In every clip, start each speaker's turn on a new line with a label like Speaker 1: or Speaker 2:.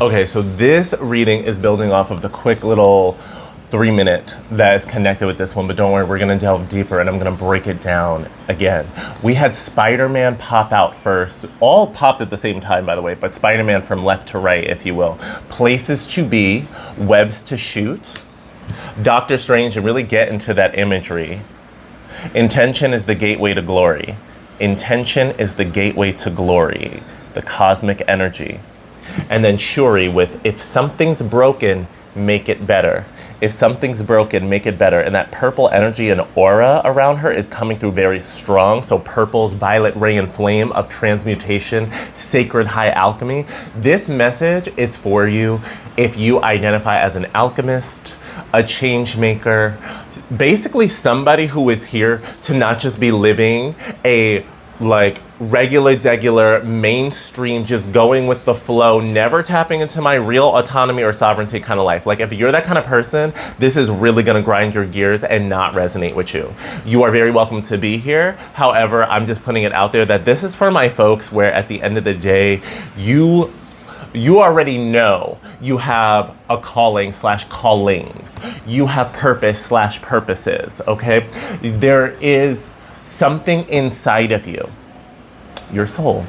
Speaker 1: Okay, so this reading is building off of the quick little 3 minute that is connected with this one, but don't worry, we're gonna delve deeper and I'm gonna break it down again. We had Spider-Man pop out first, all popped at the same time, by the way, but Spider-Man from left to right, if you will. Places to be, webs to shoot. Doctor Strange, and really get into that imagery. Intention is the gateway to glory. Intention is the gateway to glory, the cosmic energy. And then Shuri with, if something's broken, make it better. If something's broken, make it better. And that purple energy and aura around her is coming through very strong. So purple's violet ray and flame of transmutation, sacred high alchemy. This message is for you if you identify as an alchemist, a change maker, basically somebody who is here to not just be living a regular, degular, mainstream, just going with the flow, never tapping into my real autonomy or sovereignty kind of life. Like if you're that kind of person, this is really gonna grind your gears and not resonate with you. You are very welcome to be here. However, I'm just putting it out there that this is for my folks where at the end of the day, you already know you have a calling / callings. You have purpose / purposes, okay? There is something inside of you, your soul,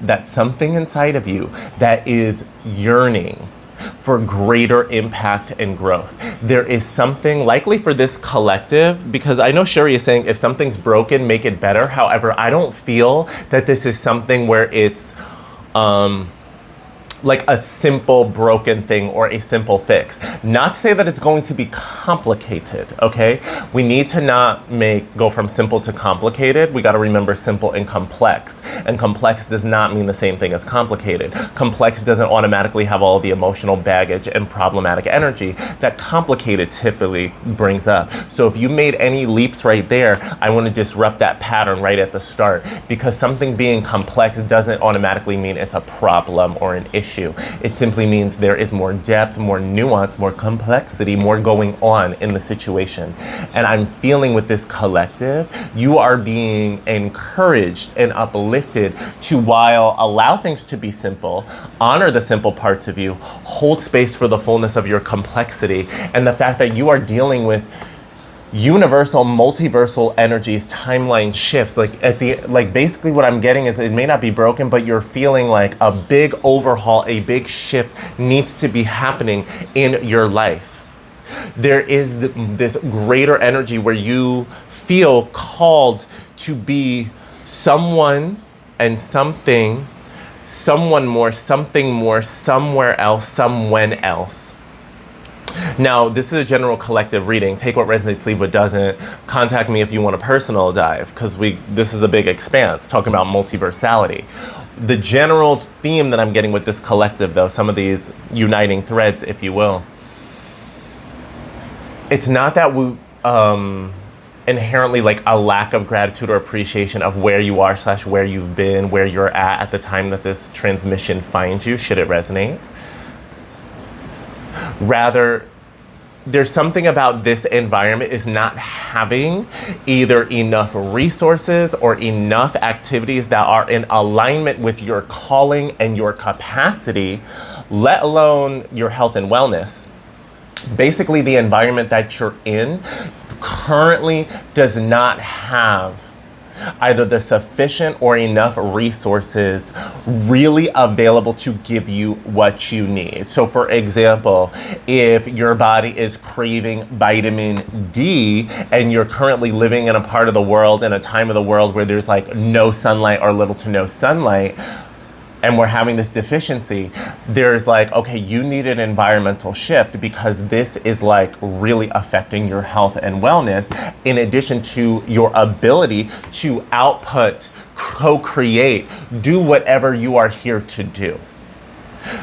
Speaker 1: that's something inside of you that is yearning for greater impact and growth. There is something likely for this collective, because I know Sherry is saying if something's broken, make it better. However, I don't feel that this is something where it's like a simple broken thing or a simple fix. Not to say that it's going to be complicated, okay? We need to not go from simple to complicated. We gotta remember simple and complex. And complex does not mean the same thing as complicated. Complex doesn't automatically have all the emotional baggage and problematic energy that complicated typically brings up. So if you made any leaps right there, I wanna disrupt that pattern right at the start, because something being complex doesn't automatically mean it's a problem or an issue. It simply means there is more depth, more nuance, more complexity, more going on in the situation. And I'm feeling with this collective, you are being encouraged and uplifted to, while allow things to be simple, honor the simple parts of you, hold space for the fullness of your complexity, and the fact that you are dealing with universal, multiversal energies, timeline shifts. Basically what I'm getting is it may not be broken, but you're feeling like a big overhaul, a big shift needs to be happening in your life. There is this greater energy where you feel called to be someone and something, someone more, something more, somewhere else, someone else. Now, this is a general collective reading. Take what resonates, leave what doesn't. Contact me if you want a personal dive, because this is a big expanse, talking about multiversality. The general theme that I'm getting with this collective, though, some of these uniting threads, if you will, it's not that we inherently like a lack of gratitude or appreciation of where you are / where you've been, where you're at the time that this transmission finds you, should it resonate. Rather, there's something about this environment is not having either enough resources or enough activities that are in alignment with your calling and your capacity, let alone your health and wellness. Basically, the environment that you're in currently does not have either the sufficient or enough resources really available to give you what you need. So for example, if your body is craving vitamin D and you're currently living in a part of the world, in a time of the world where there's like no sunlight or little to no sunlight, and we're having this deficiency, there's like, okay, you need an environmental shift because this is like really affecting your health and wellness, in addition to your ability to output, co-create, do whatever you are here to do.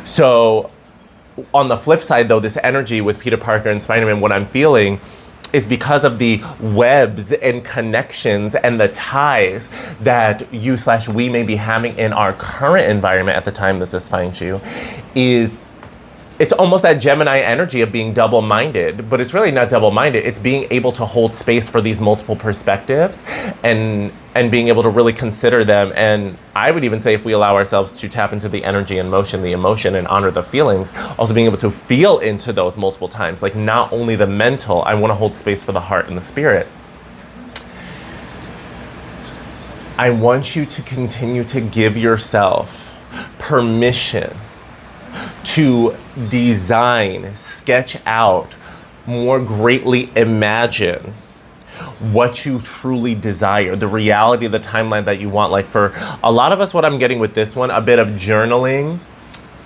Speaker 1: So on the flip side though, this energy with Peter Parker and Spider-Man, what I'm feeling is because of the webs and connections and the ties that you / we may be having in our current environment at the time that this finds you, is it's almost that Gemini energy of being double-minded, but it's really not double-minded. It's being able to hold space for these multiple perspectives and being able to really consider them. And I would even say, if we allow ourselves to tap into the energy and motion, the emotion, and honor the feelings, also being able to feel into those multiple times, like not only the mental, I want to hold space for the heart and the spirit. I want you to continue to give yourself permission to design, sketch out, more greatly imagine what you truly desire, the reality of the timeline that you want. Like for a lot of us, what I'm getting with this one, a bit of journaling,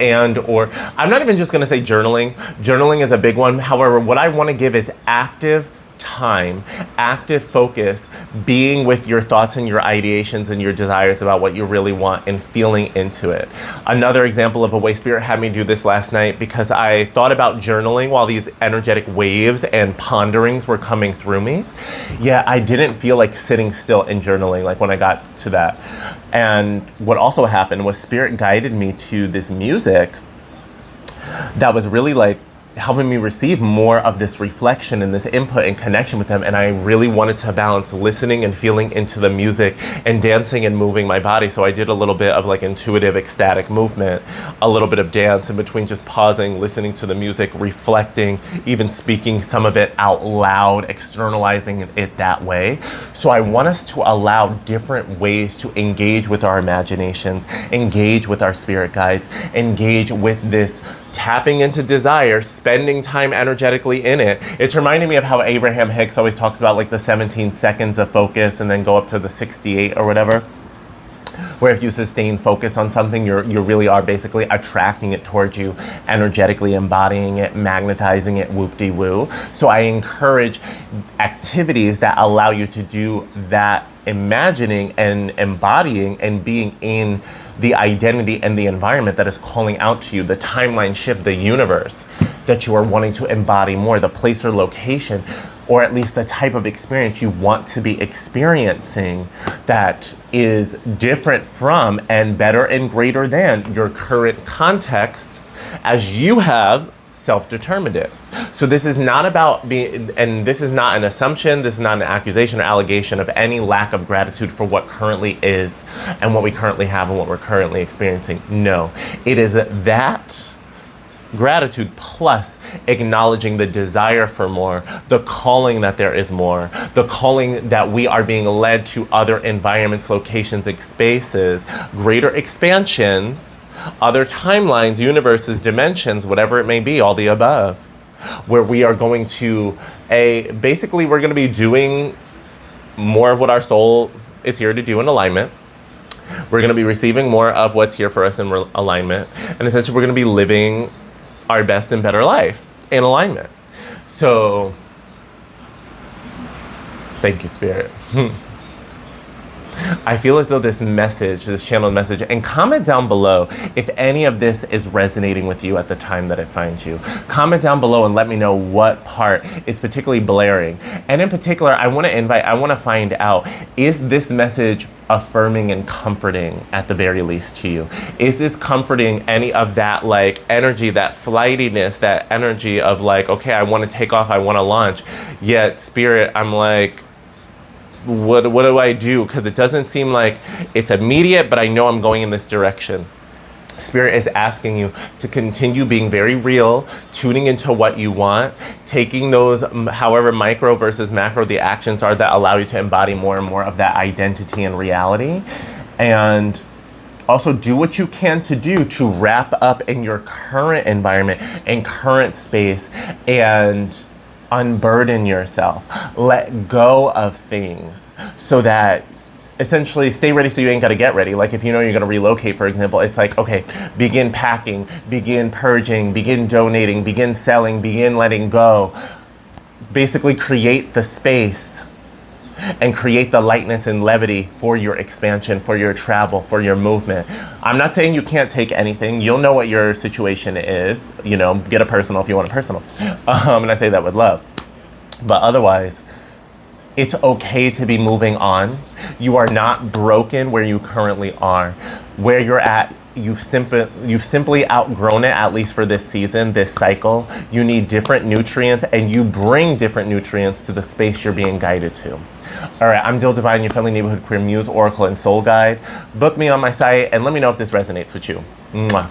Speaker 1: and or I'm not even just going to say journaling. Journaling is a big one. However, what I want to give is active time, active focus, being with your thoughts and your ideations and your desires about what you really want and feeling into it. Another example of a way Spirit had me do this last night, because I thought about journaling while these energetic waves and ponderings were coming through me. Yeah, I didn't feel like sitting still and journaling like when I got to that. And what also happened was Spirit guided me to this music that was really like helping me receive more of this reflection and this input and connection with them. And I really wanted to balance listening and feeling into the music and dancing and moving my body. So I did a little bit of like intuitive, ecstatic movement, a little bit of dance in between, just pausing, listening to the music, reflecting, even speaking some of it out loud, externalizing it that way. So I want us to allow different ways to engage with our imaginations, engage with our spirit guides, engage with this tapping into desire, spending time energetically in it. It's reminding me of how Abraham Hicks always talks about like the 17 seconds of focus and then go up to the 68 or whatever, where if you sustain focus on something, you really are basically attracting it towards you, energetically embodying it, magnetizing it, whoop-de-woo. So I encourage activities that allow you to do that, imagining and embodying and being in the identity and the environment that is calling out to you, the timeline shift, the universe that you are wanting to embody more, the place or location, or at least the type of experience you want to be experiencing that is different from and better and greater than your current context as you have self-determined it. So this is not about being, and this is not an assumption, this is not an accusation or allegation of any lack of gratitude for what currently is and what we currently have and what we're currently experiencing. No, it is that gratitude plus acknowledging the desire for more, the calling that there is more, the calling that we are being led to other environments, locations, spaces, greater expansions, other timelines, universes, dimensions, whatever it may be, all the above, where we are going to basically we're going to be doing more of what our soul is here to do in alignment. We're going to be receiving more of what's here for us in alignment. And essentially we're going to be living our best and better life in alignment. So thank you, Spirit. I feel as though this message, this channeled message, and comment down below if any of this is resonating with you at the time that it finds you. Comment down below and let me know what part is particularly blaring. And in particular, I want to find out, is this message affirming and comforting at the very least to you? Is this comforting any of that like energy, that flightiness, that energy of like, okay, I want to take off, I want to launch, yet Spirit, I'm like, what do I do? Because it doesn't seem like it's immediate, but I know I'm going in this direction. Spirit is asking you to continue being very real, tuning into what you want, taking those, however micro versus macro the actions are that allow you to embody more and more of that identity and reality. And also do what you can to do to wrap up in your current environment and current space and unburden yourself, let go of things so that essentially stay ready so you ain't got to get ready. Like if you know you're going to relocate, for example, it's like, okay, begin packing, begin purging, begin donating, begin selling, begin letting go. Basically create the space and create the lightness and levity for your expansion, for your travel, for your movement. I'm not saying you can't take anything. You'll know what your situation is. You know, get a personal if you want a personal. And I say that with love. But otherwise, It's okay to be moving on. You are not broken where you currently are. Where you're at, you've simply outgrown it, at least for this season, this cycle. You need different nutrients, and you bring different nutrients to the space you're being guided to. All right, I'm Dil Divine, your friendly neighborhood queer muse, oracle, and soul guide. Book me on my site and let me know if this resonates with you. Mwah.